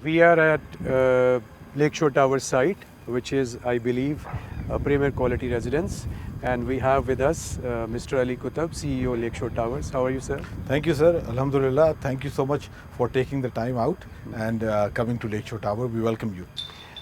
We are at Lakeshore Towers site, which is, I believe, a premier quality residence. And we have with us Mr. Ali Kutab, CEO Lakeshore Towers. How are you, sir? Thank you, sir. Alhamdulillah. Thank you so much for taking the time out and coming to Lakeshore Tower. We welcome you.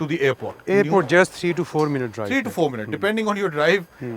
to the airport. Airport just 3 to 4 minute drive. 3 to 4 minute depending on your drive.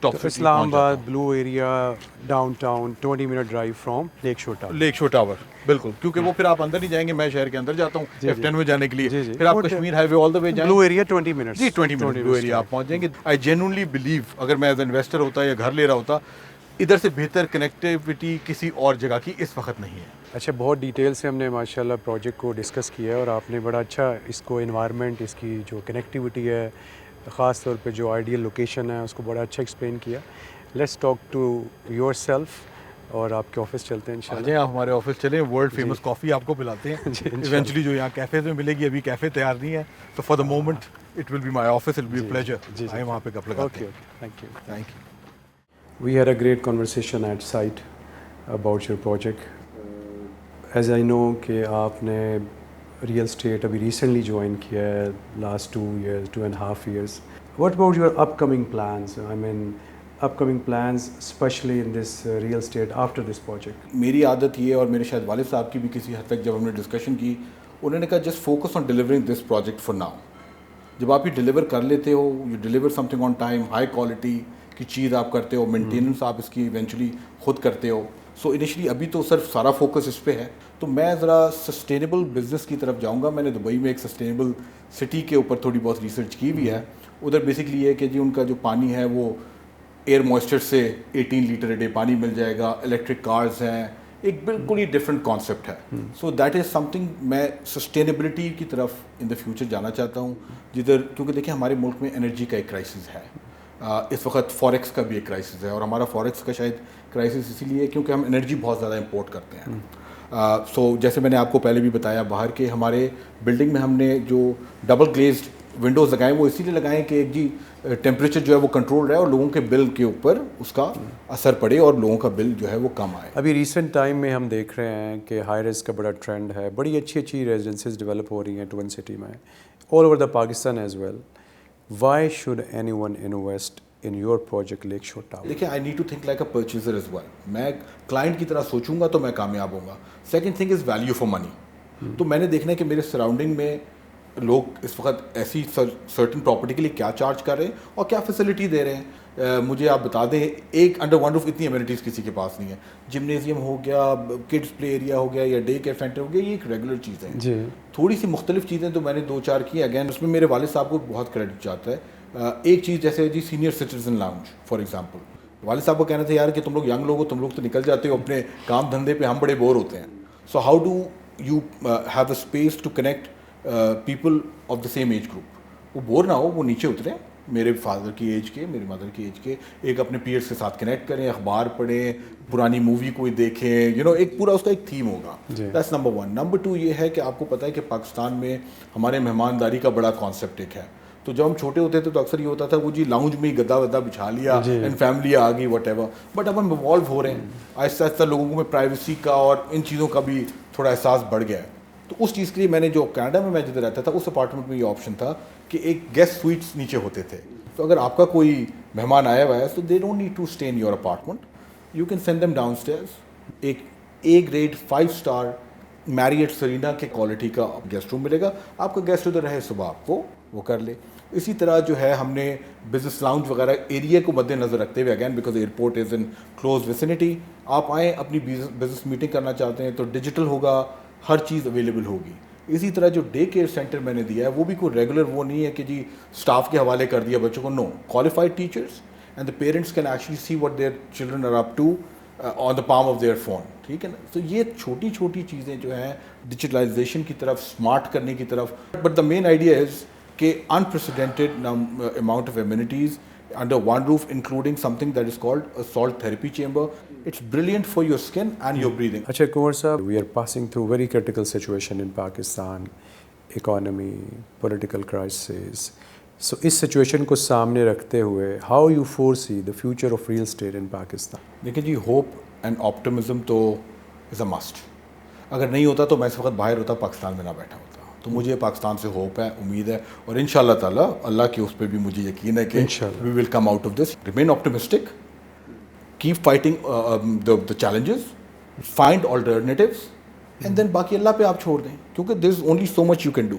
Top تو Islamabad blue area downtown 20 minute drive from lake shore town. Lake shore tower بالکل, کیونکہ وہ پھر آپ اندر نہیں جائیں گے, میں شہر کے اندر جاتا ہوں F10 میں جانے کے لیے, پھر آپ کشمیر ہائی وے آل دا وے جائیں بلو ایریا 20 منٹ جی 20 منٹ بلو ایریا آپ پہنچ جائیں گے. آئی جینوئنلی بلیو اگر میں ایز انویسٹر ہوتا یا گھر لے رہا ہوتا, ادھر سے بہتر کنیکٹیوٹی کسی اور جگہ کی اس وقت نہیں ہے. اچھا, بہت ڈیٹیل سے ہم نے ماشاءاللہ پروجیکٹ کو ڈسکس کیا ہے اور آپ نے بڑا اچھا اس کو انوائرمنٹ, اس کی جو کنیکٹیوٹی ہے, خاص طور پہ جو آئیڈیل لوکیشن ہے, اس کو بڑا اچھا ایکسپلین کیا. Let's talk to yourself, اور آپ کے آفس چلتے ہیں انشاءاللہ. آپ ہمارے آفس چلیں, ورلڈ فیمس کافی آپ کو پلاتے ہیں ایونچولی, جو یہاں کیفے میں ملے گی. ابھی کیفے تیار نہیں ہے, تو for the moment it will be my office, it will be a pleasure. آئیں وہاں پہ کپ لگاتے ہیں. Thank you. Thank you. We had a great conversation at site about your project. As I know کہ آپ نے ریئل اسٹیٹ ابھی ریسنٹلی جوائن کیا ہے, last 2 years, 2.5 years. What about your upcoming plans? I mean, upcoming plans especially in this real estate after this project. میری عادت یہ, اور میرے شاید والد صاحب کی بھی کسی حد تک, جب ہم نے ڈسکشن کی, انہوں نے کہا just focus on delivering this project for now. جب آپ یہ ڈیلیور کر لیتے ہو, you deliver something on time, high quality کی چیز آپ کرتے ہو, مینٹیننس آپ اس کی ایونچولی خود کرتے ہو. سو انیشلی ابھی تو صرف سارا فوکس اس پہ ہے. تو میں ذرا سسٹینیبل بزنس کی طرف جاؤں گا. میں نے دبئی میں ایک سسٹینیبل سٹی کے اوپر تھوڑی بہت ریسرچ کی بھی ہے. ادھر بیسکلی یہ ہے کہ جی ان کا جو پانی ہے وہ ایئر موئسچر سے 18 لیٹر اے ڈے پانی مل جائے گا, الیکٹرک کارز ہیں, ایک بالکل ہی ڈفرینٹ کانسیپٹ ہے. So that is some thing, میں سسٹینیبلٹی کی طرف ان دا فیوچر جانا چاہتا ہوں جدھر, کیونکہ دیکھیں ہمارے ملک میں انرجی کا ایک کرائسس ہے, اس وقت فوریکس کا بھی ایک کرائسس ہے, اور ہمارا فوریکس کا شاید کرائسس اسی لیے کیونکہ ہم انرجی بہت زیادہ امپورٹ کرتے ہیں. سو جیسے میں نے آپ کو پہلے بھی بتایا, باہر کے ہمارے بلڈنگ میں ہم نے جو ڈبل گلیزڈ ونڈوز لگائیں وہ اسی لیے لگائیں کہ ایک جی ٹیمپریچر جو ہے وہ کنٹرول رہے اور لوگوں کے بل کے اوپر اس کا اثر پڑے اور لوگوں کا بل جو ہے وہ کم آئے. ابھی ریسنٹ ٹائم میں ہم دیکھ رہے ہیں کہ ہائی رائز کا بڑا ٹرینڈ ہے, بڑی اچھی اچھی ریزیڈنسیز ڈیولپ ہو رہی ہیں ٹون سٹی میں, all over the Pakistan as well. Why should anyone invest in your project Lake Shore Tower? دیکھیں, I need to think like a purchaser as well. میں کلائنٹ کی طرح سوچوں گا تو میں کامیاب ہوں گا. Second thing is value for money. تو میں نے دیکھنا ہے کہ میرے سراؤنڈنگ میں لوگ اس وقت ایسی سرٹن پراپرٹی کے لیے کیا چارج کر رہے ہیں اور کیا فیسلٹی دے رہے ہیں. مجھے آپ بتا دیں, ایک انڈر ون روف اتنی امینٹیز کسی کے پاس نہیں ہے. جمنیزیم ہو گیا, کڈس پلے ایریا ہو گیا, یا ڈے کیئر سینٹر ہو گیا, یہ ایک ریگولر چیزیں ہیں. تھوڑی سی مختلف چیزیں تو میں نے 2-4 کی. اگین اس میں میرے والد صاحب کو بہت کریڈٹ جاتا ہے. ایک چیز جیسے جی senior citizen lounge for example, والد صاحب کو کہنا تھا یار کہ تم لوگ ینگ لوگ ہو, تم لوگ تو نکل جاتے ہو اپنے کام دھندے پہ, ہم بڑے بور ہوتے ہیں. So how do you have a space to connect people of the same age group, وہ بور نہ ہو, وہ نیچے اتریں, میرے فادر کی ایج کے, میری مدر کی ایج کے, ایک اپنے پیئرس کے ساتھ کنیکٹ کریں, اخبار پڑھیں, پرانی مووی کوئی دیکھیں, یو نو ایک پورا اس کا ایک تھیم ہوگا. That's number 1. نمبر 2 یہ ہے کہ آپ کو پتہ ہے کہ پاکستان میں ہمارے مہمانداری کا بڑا کانسیپٹ ایک ہے. تو جب ہم چھوٹے ہوتے تھے تو اکثر یہ ہوتا تھا وہ جی لاؤنج میں ہی گدا ودا بچھا لیا اینڈ فیملی آ گئی وٹ ایور. بٹ اب ہم ایوالو ہو رہے ہیں آہستہ آہستہ, لوگوں میں پرائیویسی کا اور ان چیزوں کا بھی تھوڑا احساس بڑھ گیا ہے. تو اس چیز کے لیے میں نے جو کینیڈا میں جدھر رہتا تھا اس اپارٹمنٹ میں یہ آپشن تھا کہ ایک گیسٹ سویٹس نیچے ہوتے تھے. تو اگر آپ کا کوئی مہمان آیا ہوا ہے تو they don't need to stay in your apartment, you can send them downstairs. ایک A grade 5 star Marriott Serena کے کوالٹی کا گیسٹ روم ملے گا. آپ کا گیسٹ ادھر رہے صبح آپ کو وہ کر لے. اسی طرح جو ہے ہم نے بزنس لاؤنج وغیرہ ایریا کو مد نظر رکھتے ہوئے, again because airport is in close vicinity, آپ آئیں اپنی بزنس میٹنگ کرنا چاہتے ہیں تو ڈیجیٹل ہوگا, ہر چیز اویلیبل ہوگی. اسی طرح جو ڈے کیئر سینٹر میں نے دیا ہے وہ بھی کوئی ریگولر وہ نہیں ہے کہ جی اسٹاف کے حوالے کر دیا بچوں کو. No, qualified teachers and the parents can actually see what their children are up to on the palm of their phone. ٹھیک ہے نا. تو یہ چھوٹی چھوٹی چیزیں جو ہیں ڈیجیٹلائزیشن کی طرف, اسمارٹ کرنے کی طرف. But the main idea is کہ unprecedented amount of amenities under one roof, including something that is called a salt therapy chamber. It's brilliant for your skin and your breathing. اچھا کنور صاحب, we are passing through very critical situation in Pakistan, economy, political crisis. So us situation کو سامنے رکھتے ہوئے how you foresee the future of real estate in Pakistan? دیکھیں جی, hope and optimism تو از اے must. اگر نہیں ہوتا تو میں اس وقت باہر ہوتا, پاکستان میں نہ بیٹھا ہوتا. تو مجھے پاکستان سے ہوپ ہے, امید ہے, اور ان شاء اللہ تعالیٰ اللہ کے اس پہ بھی مجھے یقین ہے کہ we will come out of this. Remain optimistic, keep fighting the challenges, find alternatives, and then باقی اللہ پہ آپ چھوڑ دیں, کیونکہ there is only so much you can do.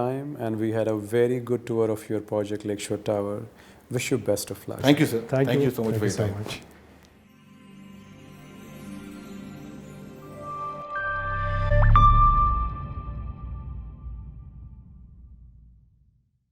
time, and we had a very good tour of your project, Lakeshore Tower. Wish you best of luck. Thank you, sir. Thank you so much for your time. much.